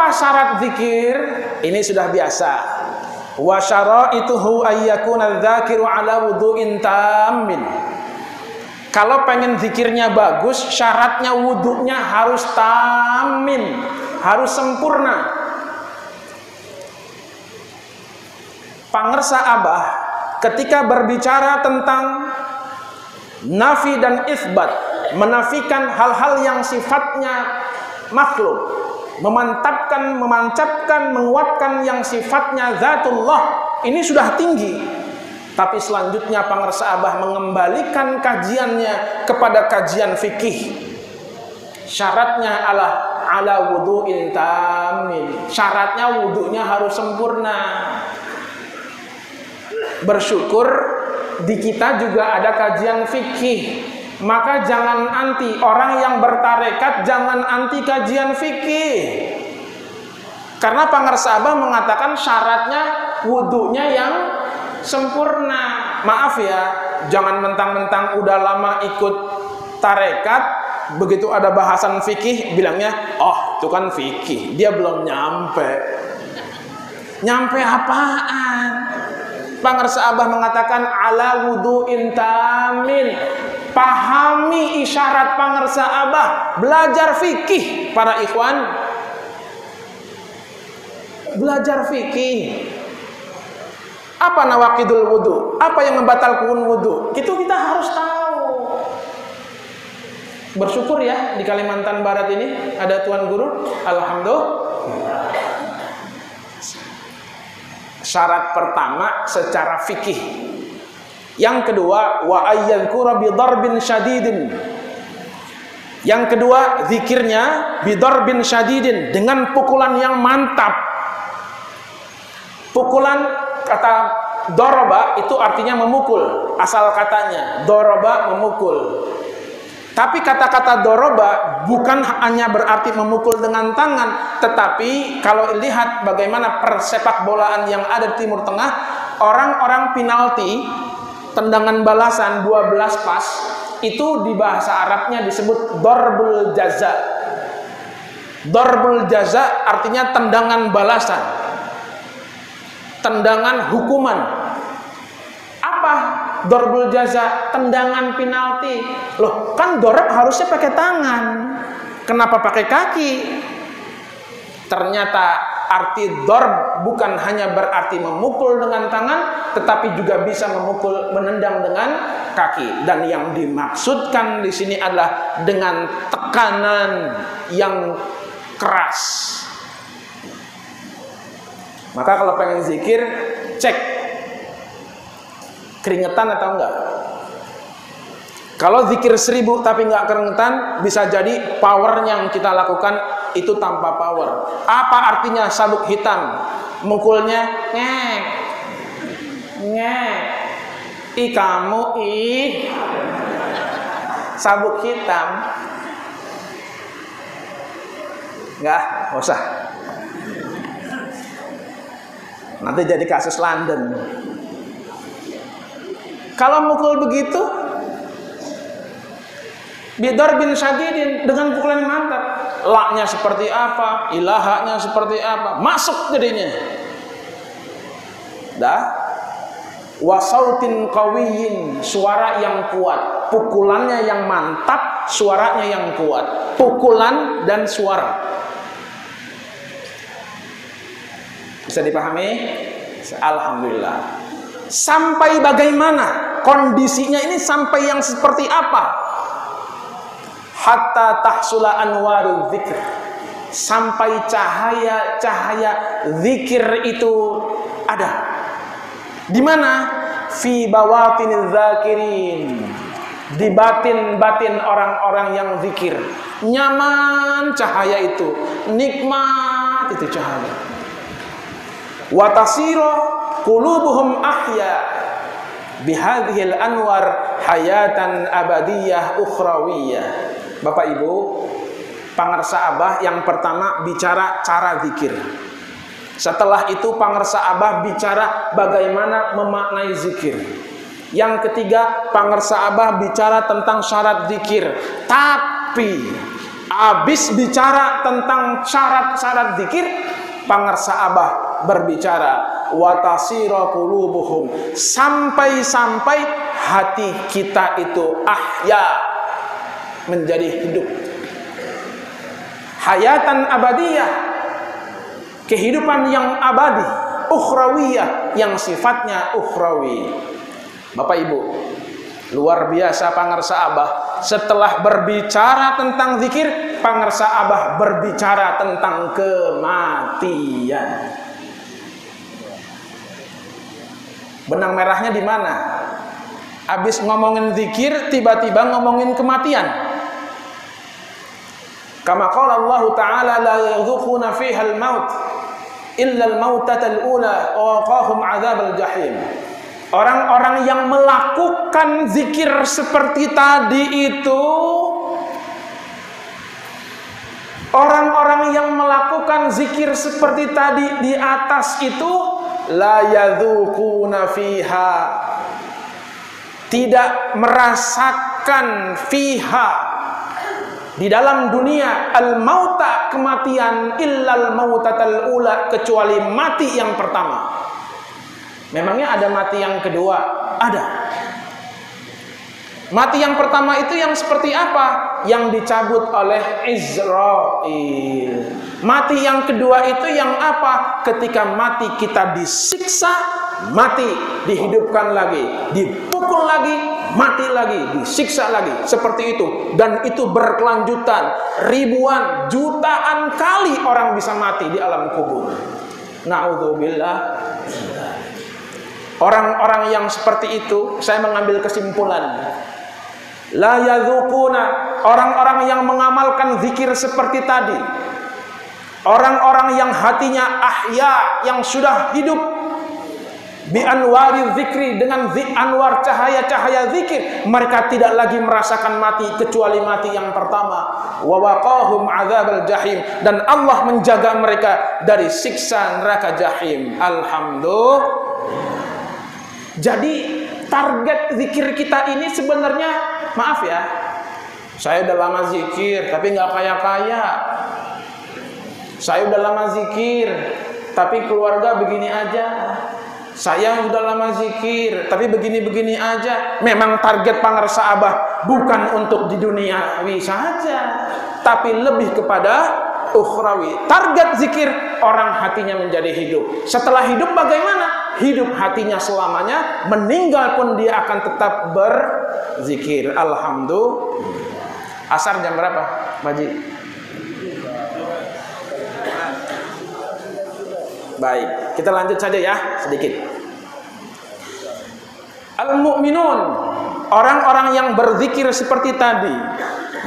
Apa syarat zikir? Ini sudah biasa. Wa syara'ituhu ayyakuna dzakiru ala wudu'in tammin. Kalau pengen zikirnya bagus, syaratnya wudunya harus tamin, harus sempurna. Pangersa Abah ketika berbicara tentang nafi dan isbat, menafikan hal-hal yang sifatnya makhluk, memancapkan, menguatkan yang sifatnya zatullah, ini sudah tinggi. Tapi selanjutnya pangersa Abah mengembalikan kajiannya kepada kajian fikih. Syaratnya ala wudu'in tamin. Syaratnya wudunya harus sempurna. Bersyukur di kita juga ada kajian fikih. Maka jangan anti, orang yang bertarekat jangan anti kajian fikih. Karena pangersa Abah mengatakan syaratnya wudunya yang sempurna. Maaf ya, jangan mentang-mentang udah lama ikut tarekat, begitu ada bahasan fikih bilangnya, oh itu kan fikih, dia belum nyampe. Nyampe apaan? Pangersa Abah mengatakan ala wudu'in tamin. Pahami isyarat pangersa Abah, belajar fikih para ikhwan. Belajar fikih. Apa nawaqidul wudu? Apa yang membatalkan wudu? Itu kita harus tahu. Bersyukur ya di Kalimantan Barat ini ada tuan guru. Alhamdulillah. Syarat pertama secara fikih. Yang kedua wa ayyadhkura bi darbin syadidin. Yang kedua zikirnya bi darbin syadidin, dengan pukulan yang mantap. Pukulan, kata doroba itu artinya memukul, asal katanya doroba memukul. Tapi kata-kata doroba bukan hanya berarti memukul dengan tangan, tetapi kalau lihat bagaimana persepak bolaan yang ada di Timur Tengah, orang-orang penalti, tendangan balasan 12 pas, itu di bahasa Arabnya disebut darbul jaza. Darbul jaza artinya tendangan balasan, tendangan hukuman. Apa darbul jaza? Tendangan penalti. Loh, kan dorab harusnya pakai tangan, kenapa pakai kaki? Ternyata arti dorb bukan hanya berarti memukul dengan tangan, tetapi juga bisa memukul, menendang dengan kaki. Dan yang dimaksudkan di sini adalah dengan tekanan yang keras. Maka kalau pengen zikir, cek keringetan atau enggak. Kalau zikir 1000 tapi enggak keringetan, bisa jadi power yang kita lakukan itu tanpa power. Apa artinya sabuk hitam? Mukulnya ngek, ngek. Ih kamu ih, sabuk hitam. Enggak usah. Nanti jadi kasus London. Kalau mukul begitu, bidar bin syadidin, dengan pukulan yang mantap, laknya seperti apa, ilahanya seperti apa, masuk jadinya. Dah, wasautin qawiyin, suara yang kuat, pukulannya yang mantap, suaranya yang kuat, pukulan dan suara. Bisa dipahami? Alhamdulillah. Sampai bagaimana kondisinya ini, sampai yang seperti apa? Hatta tahsula anwarul dzikr, sampai cahaya-cahaya zikir itu ada. Di mana? Fi bawatiniz zakirin, di batin-batin orang-orang yang zikir. Nyaman cahaya itu, nikmat itu cahaya. Wa tasira qulubuhum ahya bihadhil anwar hayatan abadiyah ukhrawiyah. Bapak Ibu, pangersa Abah yang pertama bicara cara zikir. Setelah itu pangersa Abah bicara bagaimana memaknai zikir. Yang ketiga pangersa Abah bicara tentang syarat zikir. Tapi Habis bicara tentang syarat-syarat zikir, pangarsa Abah berbicara watasira qulubuhum, sampai-sampai hati kita itu ahya, menjadi hidup. Hayatan abadiyah, kehidupan yang abadi, ukhrawiyah, yang sifatnya ukhrawi. Bapak Ibu, luar biasa pangarsa Abah. Setelah berbicara tentang zikir, pangarsa Abah berbicara tentang kematian. Benang merahnya di mana? Habis ngomongin zikir, tiba-tiba ngomongin kematian. Kama qala Allah Ta'ala la yadhuquna fiha al-maut illa al-mautatal ula wa waqahum 'adzabal jahim. Orang-orang yang melakukan zikir seperti tadi itu, orang-orang yang melakukan zikir seperti tadi di atas itu, la yadzuquna fiha, tidak merasakan fiha, di dalam dunia, al-mauta, kematian, illal mautatal ula, kecuali mati yang pertama. Memangnya ada mati yang kedua? Ada. Mati yang pertama itu yang seperti apa? Yang dicabut oleh Israel. Mati yang kedua itu yang apa? Ketika mati kita disiksa, mati, dihidupkan lagi, dipukul lagi, mati lagi, disiksa lagi. Seperti itu. Dan itu berkelanjutan. Ribuan, jutaan kali orang bisa mati di alam kubur. Na'udzubillah. Orang-orang yang seperti itu, saya mengambil kesimpulan, la yadzuquna, orang-orang yang mengamalkan zikir seperti tadi, orang-orang yang hatinya ahya, yang sudah hidup bi anwari zikri, dengan anwar cahaya-cahaya zikir, mereka tidak lagi merasakan mati kecuali mati yang pertama. Wa waqahum 'adzabal jahim, dan Allah menjaga mereka dari siksa neraka jahim. Alhamdulillah. Jadi target zikir kita ini sebenarnya, maaf ya, saya udah lama zikir tapi nggak kaya-kaya. Saya udah lama zikir tapi keluarga begini aja. Saya udah lama zikir tapi begini-begini aja. Memang target pangarsa Abah bukan untuk di duniawi saja, tapi lebih kepada ukhrawi. Target zikir, orang hatinya menjadi hidup. Setelah hidup bagaimana? Hidup hatinya selamanya, meninggal pun dia akan tetap berzikir. Alhamdulillah. Asar jam berapa, Maji? Baik, kita lanjut saja ya, sedikit. Al-mu'minun, orang-orang yang berzikir seperti tadi,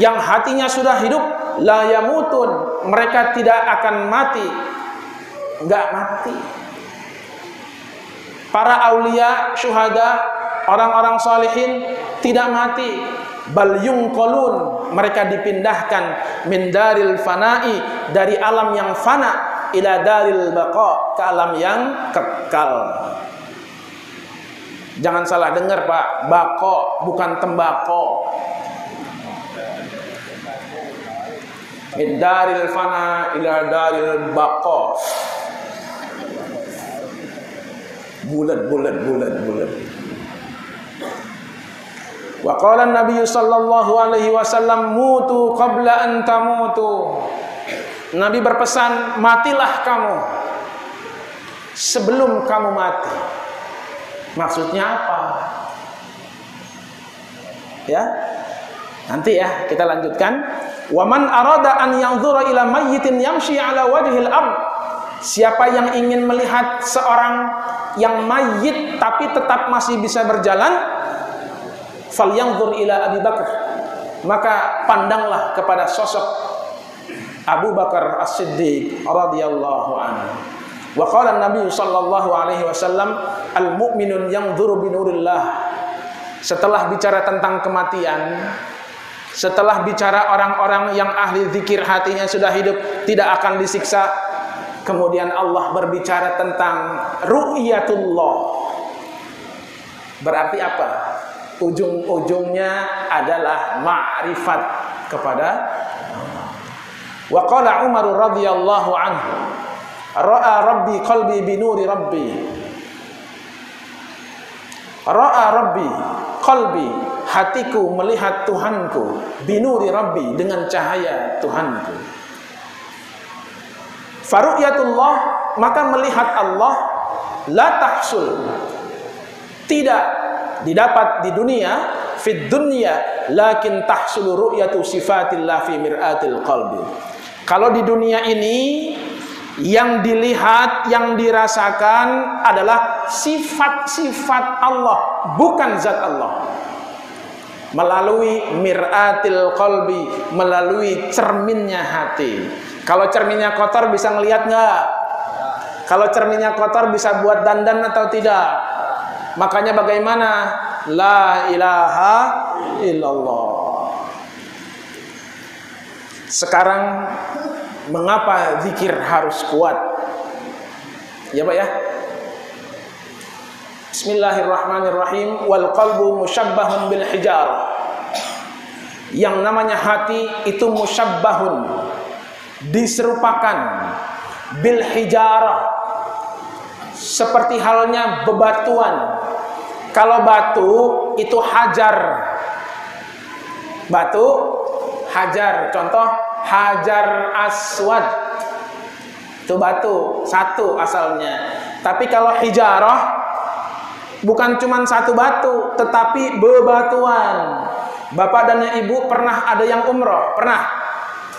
yang hatinya sudah hidup, la yamutun, mereka tidak akan mati. Enggak mati. Para aulia, syuhada, orang-orang salihin tidak mati. Bal yunqalun, mereka dipindahkan min daril fana'i, dari alam yang fana, ila daril baqa, ke alam yang kekal. Jangan salah dengar Pak, bako bukan tembakau. Min daril fana ila daril baqa. Bulat. Wa qala an-nabiy sallallahu alaihi wasallam, mutu qabla an tamutu. Nabi berpesan, matilah kamu sebelum kamu mati. Maksudnya apa? Ya. Nanti ya kita lanjutkan. Wa man arada an yanzura ila mayyitin yamshi ala wajhil ard. Siapa yang ingin melihat seorang yang mayit tapi tetap masih bisa berjalan, falyanzur ila Abi Bakar, maka pandanglah kepada sosok Abu Bakar As-Siddiq radhiyallahu anhu. Wa qala an-nabiy sallallahu alaihi wasallam, al-mu'minun yanzuru bi nurillah. Setelah bicara tentang kematian, setelah bicara orang-orang yang ahli zikir hatinya sudah hidup tidak akan disiksa, kemudian Allah berbicara tentang ru'yatullah. Berarti apa? Ujung-ujungnya adalah ma'rifat kepada Allah. Wa qala Umar radhiyallahu anhu, ra'a rabbi qalbi binuri rabbi. Ra'a rabbi qalbi, hatiku melihat Tuhanku, binuri rabbi, dengan cahaya Tuhanku. Faru'yatullah, maka melihat Allah, la tahsul, tidak didapat di dunia, fid dunya, lakin tahsul ru'yatu sifatillah fi mir'atil qalbi. Kalau di dunia ini yang dilihat, yang dirasakan adalah sifat-sifat Allah, bukan zat Allah. Melalui mir'atil qalbi, melalui cerminnya hati. Kalau cerminnya kotor bisa ngelihat nggak? Kalau cerminnya kotor bisa buat dandan atau tidak? Makanya bagaimana? La ilaha illallah. Sekarang mengapa zikir harus kuat? Ya Pak ya. Bismillahirrahmanirrahim. Wal qalbu musyabbahun bil hijarah. Yang namanya hati itu musyabbahun, diserupakan, bil hijarah, seperti halnya bebatuan. Kalau batu itu hajar, batu hajar, contoh hajar aswad, itu batu satu asalnya. Tapi kalau hijarah bukan cuma satu batu, tetapi bebatuan. Bapak dan ibu pernah ada yang umroh? Pernah?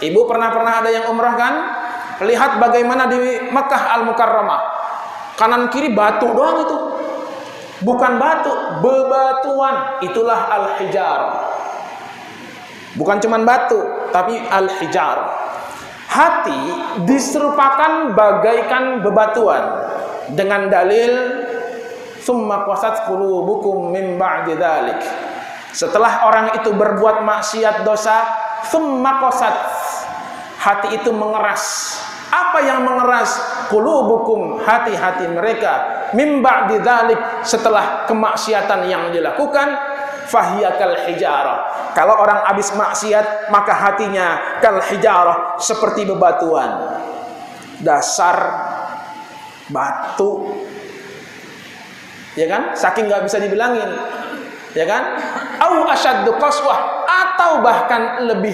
Ibu pernah ada yang umroh kan? Lihat bagaimana di Mekah Al-Mukarramah, kanan kiri batu doang itu. Bukan batu, bebatuan. Itulah al-hijarah. Bukan cuma batu, tapi al-hijarah. Hati diserupakan bagaikan bebatuan dengan dalil summa qasat qulubukum min ba'di dzalik. Setelah orang itu berbuat maksiat dosa, summa qasat, hati itu mengeras. Apa yang mengeras? Qulubukum, hati-hati mereka, min ba'di dzalik, setelah kemaksiatan yang dilakukan, fahiyakal hijarah. Kalau orang habis maksiat, maka hatinya kal hijarah, seperti bebatuan. Dasar batu, ya kan? Saking nggak bisa dibilangin, ya kan? Au asyaddu qaswah, atau bahkan lebih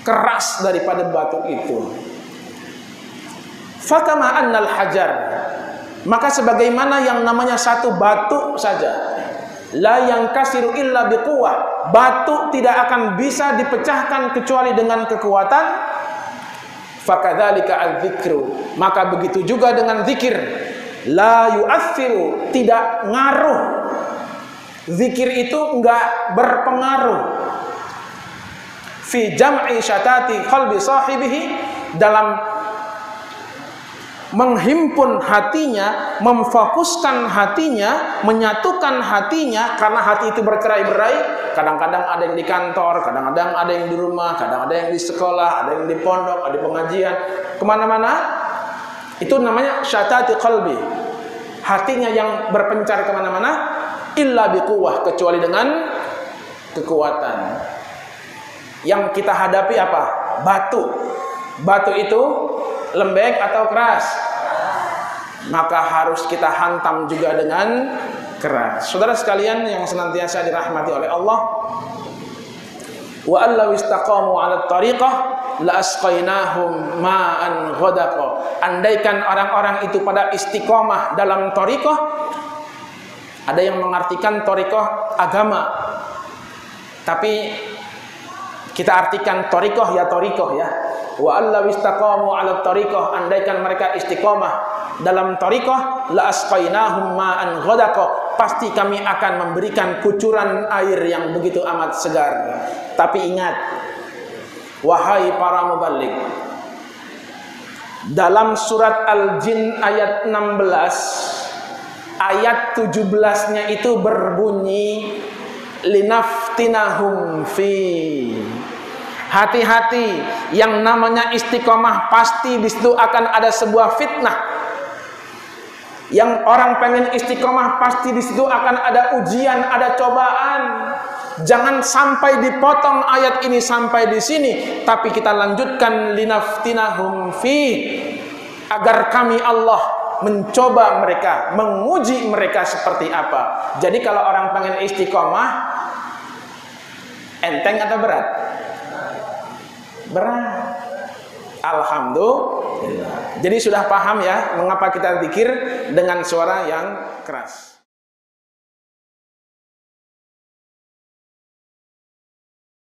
keras daripada batu itu. Fakama annal hajar, maka sebagaimana yang namanya satu batu saja, la yang kasiru illa biquwah, batu tidak akan bisa dipecahkan kecuali dengan kekuatan. Fakadzalika adzikru, maka begitu juga dengan zikir, la yu'athiru, tidak ngaruh. Zikir itu enggak berpengaruh fi jam'i syatati qalbi sahibihi, dalam menghimpun hatinya, memfokuskan hatinya, menyatukan hatinya. Karena hati itu bercerai-berai, kadang-kadang ada yang di kantor, kadang-kadang ada yang di rumah, kadang ada yang di sekolah, ada yang di pondok, ada pengajian, kemana-mana. Itu namanya syatati qalbi, hatinya yang berpencar kemana-mana. Illa biquwah, kecuali dengan kekuatan. Yang kita hadapi apa? Batu. Batu itu lembek atau keras? Maka harus kita hantam juga dengan keras. Saudara sekalian yang senantiasa dirahmati oleh Allah, wa allaw istaqamu 'ala tariqah la asqainahum ma'an ghadaqa. Andaikan orang-orang itu pada istiqomah dalam tariqah, ada yang mengartikan tariqah agama, tapi kita artikan tariqah ya tariqah ya. Wa allaw istaqamu 'ala tariqah, andaikan mereka istiqomah dalam tariqah, la asqainahum ma'an ghadaqa, pasti kami akan memberikan kucuran air yang begitu amat segar. Tapi ingat, wahai para muballigh, dalam surat Al-Jin ayat 16, ayat 17-nya itu berbunyi linaftinahum fi. Hati-hati, yang namanya istiqomah pasti di situ akan ada sebuah fitnah. Yang orang pengen istiqomah pasti di situ akan ada ujian, ada cobaan. Jangan sampai dipotong ayat ini sampai di sini, tapi kita lanjutkan linaftinahum fi, agar kami Allah mencoba mereka, menguji mereka seperti apa. Jadi kalau orang pengen istiqomah, enteng atau berat? Berat. Alhamdulillah. Jadi sudah paham ya mengapa kita zikir dengan suara yang keras.